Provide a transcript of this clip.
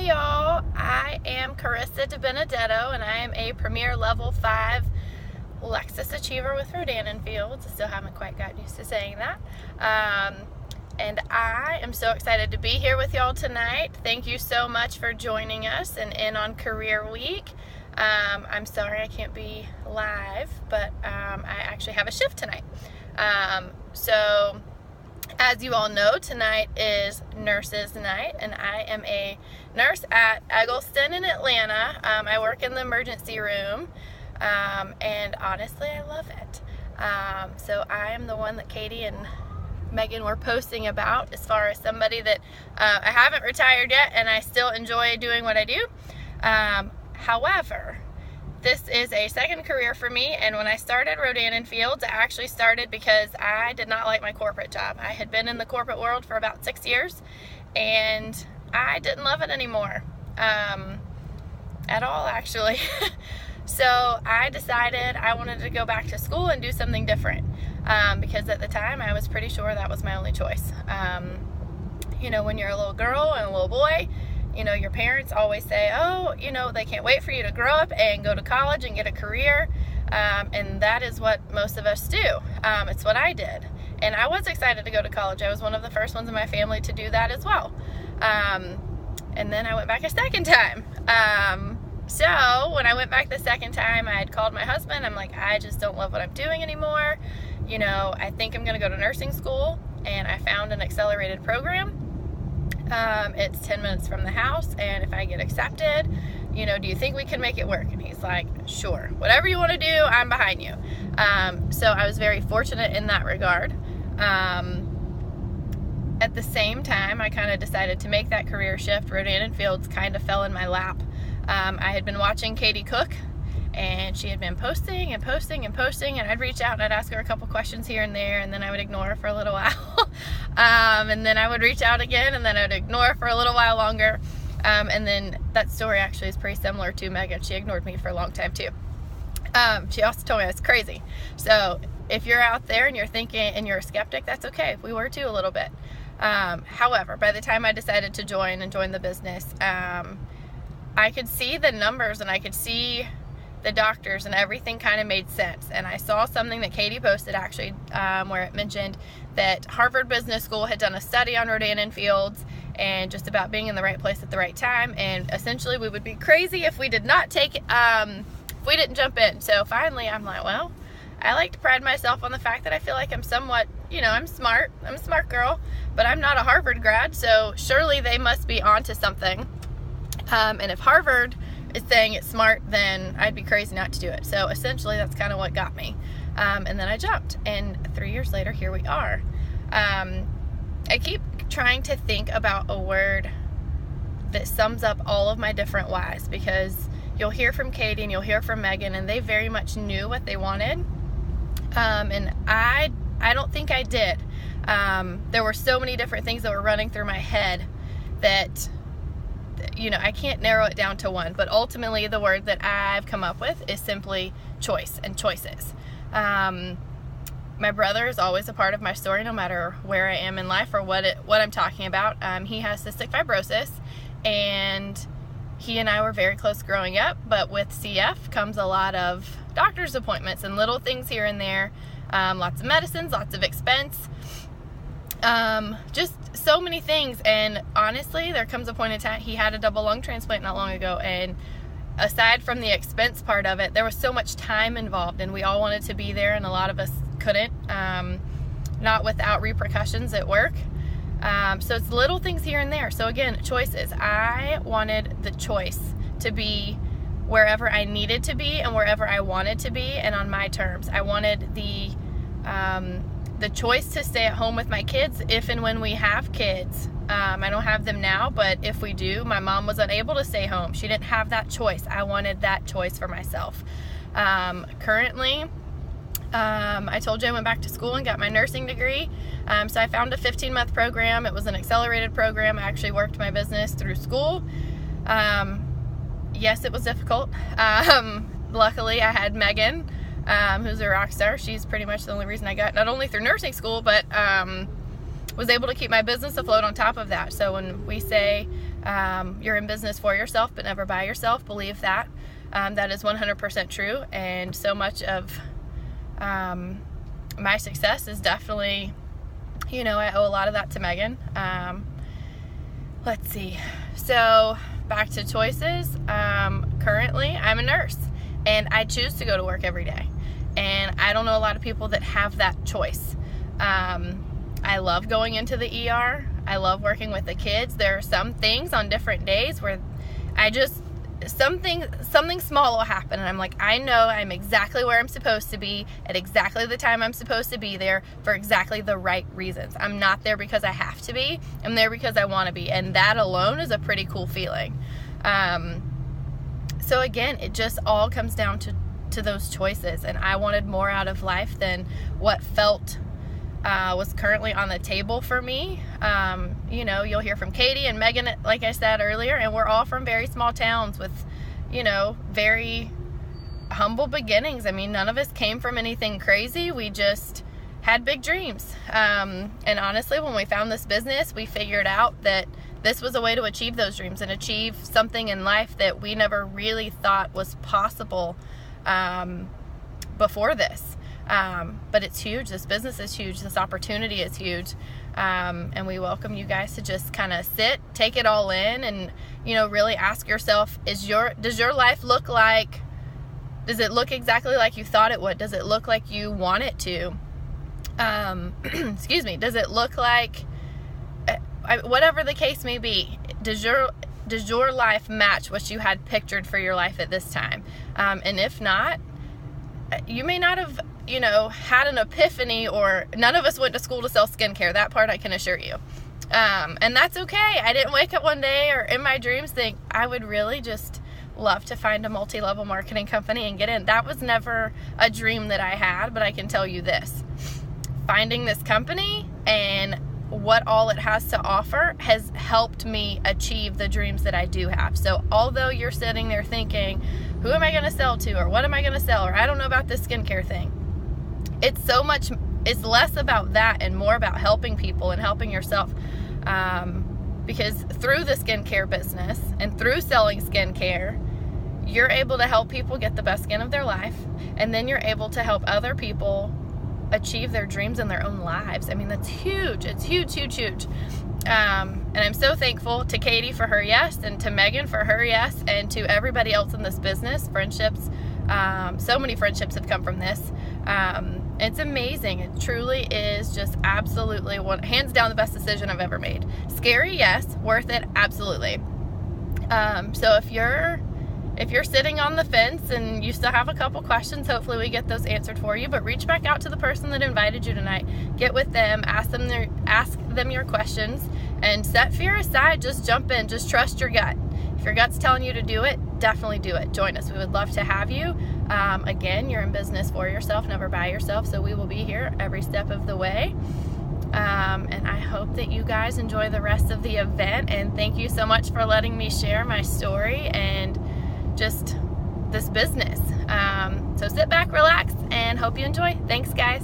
Hey y'all, I am Carissa DiBenedetto and I am a Premier Level 5 Lexus Achiever with Rodan & Fields. I still haven't quite gotten used to saying that. And I am so excited to be here with y'all tonight. Thank you so much for joining us and in on Career Week. I'm sorry I can't be live, but I actually have a shift tonight. So as you all know, tonight is Nurses Night, and I am a nurse at Eggleston in Atlanta. I work in the emergency room, and honestly, I love it. So I am the one that Katie and Megan were posting about as far as somebody that I haven't retired yet, and I still enjoy doing what I do. However, this is a second career for me, and when I started Rodan & Fields, I actually started because I did not like my corporate job. I had been in the corporate world for about 6 years, and I didn't love it anymore, at all actually. So I decided I wanted to go back to school and do something different, because at the time I was pretty sure that was my only choice. You know, when you're a little girl and a little boy, you know, your parents always say, oh, you know, they can't wait for you to grow up and go to college and get a career. And that is what most of us do. It's what I did. And I was excited to go to college. I was one of the first ones in my family to do that as well. And then I went back a second time. So when I went back the second time, I had called my husband. I'm like, I just don't love what I'm doing anymore. You know, I think I'm going to go to nursing school. And I found an accelerated program. It's 10 minutes from the house, and if I get accepted, you know, do you think we can make it work? And he's like, sure, whatever you want to do, I'm behind you. So I was very fortunate in that regard. At the same time, I kind of decided to make that career shift. Rodan & Fields kind of fell in my lap. I had been watching Katie cook, and she had been posting, and I'd reach out and I'd ask her a couple questions here and there, and then I would ignore her for a little while. And then I would reach out again, and then I would ignore her for a little while longer. And then that story actually is pretty similar to Megan. She ignored me for a long time too. She also told me I was crazy. So if you're out there and you're thinking and you're a skeptic, that's okay. We were too a little bit. However, by the time I decided to join the business, I could see the numbers and I could see the doctors, and everything kind of made sense. And I saw something that Katie posted actually, where it mentioned that Harvard Business School had done a study on Rodan & Fields and just about being in the right place at the right time, and essentially we would be crazy if we did not take it, if we didn't jump in. So finally I'm like, well, I like to pride myself on the fact that I feel like I'm somewhat, you know, I'm a smart girl, but I'm not a Harvard grad, so surely they must be onto something. And if Harvard is saying it's smart, then I'd be crazy not to do it. So essentially that's kind of what got me. And then I jumped, and 3 years later, here we are. I keep trying to think about a word that sums up all of my different whys, because you'll hear from Katie and you'll hear from Megan, and they very much knew what they wanted. And I don't think I did. There were so many different things that were running through my head that, you know, I can't narrow it down to one, but ultimately the word that I've come up with is simply choice and choices. My brother is always a part of my story, no matter where I am in life or what I'm talking about. He has cystic fibrosis, and he and I were very close growing up, but with CF comes a lot of doctor's appointments and little things here and there, lots of medicines, lots of expense, just so many things. And honestly, there comes a point in time, he had a double lung transplant not long ago, and aside from the expense part of it, there was so much time involved, and we all wanted to be there, and a lot of us couldn't, not without repercussions at work. So it's little things here and there. So again, choices. I wanted the choice to be wherever I needed to be and wherever I wanted to be, and on my terms. I wanted the choice to stay at home with my kids if and when we have kids. I don't have them now, but if we do, my mom was unable to stay home. She didn't have that choice. I wanted that choice for myself. Currently, I told you I went back to school and got my nursing degree. So I found a 15-month program. It was an accelerated program. I actually worked my business through school. Yes, it was difficult. Luckily, I had Megan, who's a rock star. She's pretty much the only reason I got not only through nursing school, but was able to keep my business afloat on top of that. So when we say You're in business for yourself, but never by yourself. Believe that. That is 100% true. And so much of my success is definitely, I owe a lot of that to Megan. Let's see. So back to choices. Currently, I'm a nurse, and I choose to go to work every day. And I don't know a lot of people that have that choice. I love going into the ER. I love working with the kids. There are some things on different days where something small will happen, and I'm like, I know I'm exactly where I'm supposed to be at exactly the time I'm supposed to be there for exactly the right reasons. I'm not there because I have to be. I'm there because I want to be, and that alone is a pretty cool feeling. So again, it just all comes down to those choices, and I wanted more out of life than what felt was currently on the table for me. You'll hear from Katie and Megan, like I said earlier, and we're all from very small towns with, very humble beginnings. I mean, none of us came from anything crazy. We just had big dreams. And honestly, when we found this business, we figured out that this was a way to achieve those dreams and achieve something in life that we never really thought was possible before this. But it's huge. This business is huge. This opportunity is huge. And we welcome you guys to just kind of sit, take it all in, and, really ask yourself, does your life look like, does it look exactly like you thought it would? Does it look like you want it to? Excuse me. Does it look like, whatever the case may be, does your life match what you had pictured for your life at this time? And if not, you may not have, had an epiphany, or none of us went to school to sell skincare. That part I can assure you. And that's okay. I didn't wake up one day or in my dreams think I would really just love to find a multi-level marketing company and get in. That was never a dream that I had, but I can tell you this. Finding this company and what all it has to offer has helped me achieve the dreams that I do have. So although you're sitting there thinking, who am I going to sell to, or what am I going to sell, or I don't know about this skincare thing, it's less about that and more about helping people and helping yourself. Because through the skincare business and through selling skincare, you're able to help people get the best skin of their life, and then you're able to help other people achieve their dreams in their own lives. I mean, that's huge. It's huge, huge, huge. And I'm so thankful to Katie for her yes, and to Megan for her yes, and to everybody else in this business. Friendships, so many friendships have come from this. It's amazing. It truly is just absolutely hands down the best decision I've ever made. Scary, yes. Worth it, absolutely. So if you're sitting on the fence and you still have a couple questions, hopefully we get those answered for you. But reach back out to the person that invited you tonight. Get with them, ask them your questions, and set fear aside. Just jump in. Just trust your gut. If your gut's telling you to do it, definitely do it. Join us. We would love to have you. Again, you're in business for yourself, never by yourself. So we will be here every step of the way. And I hope that you guys enjoy the rest of the event. And thank you so much for letting me share my story and just this business. So sit back, relax, and hope you enjoy. Thanks, guys.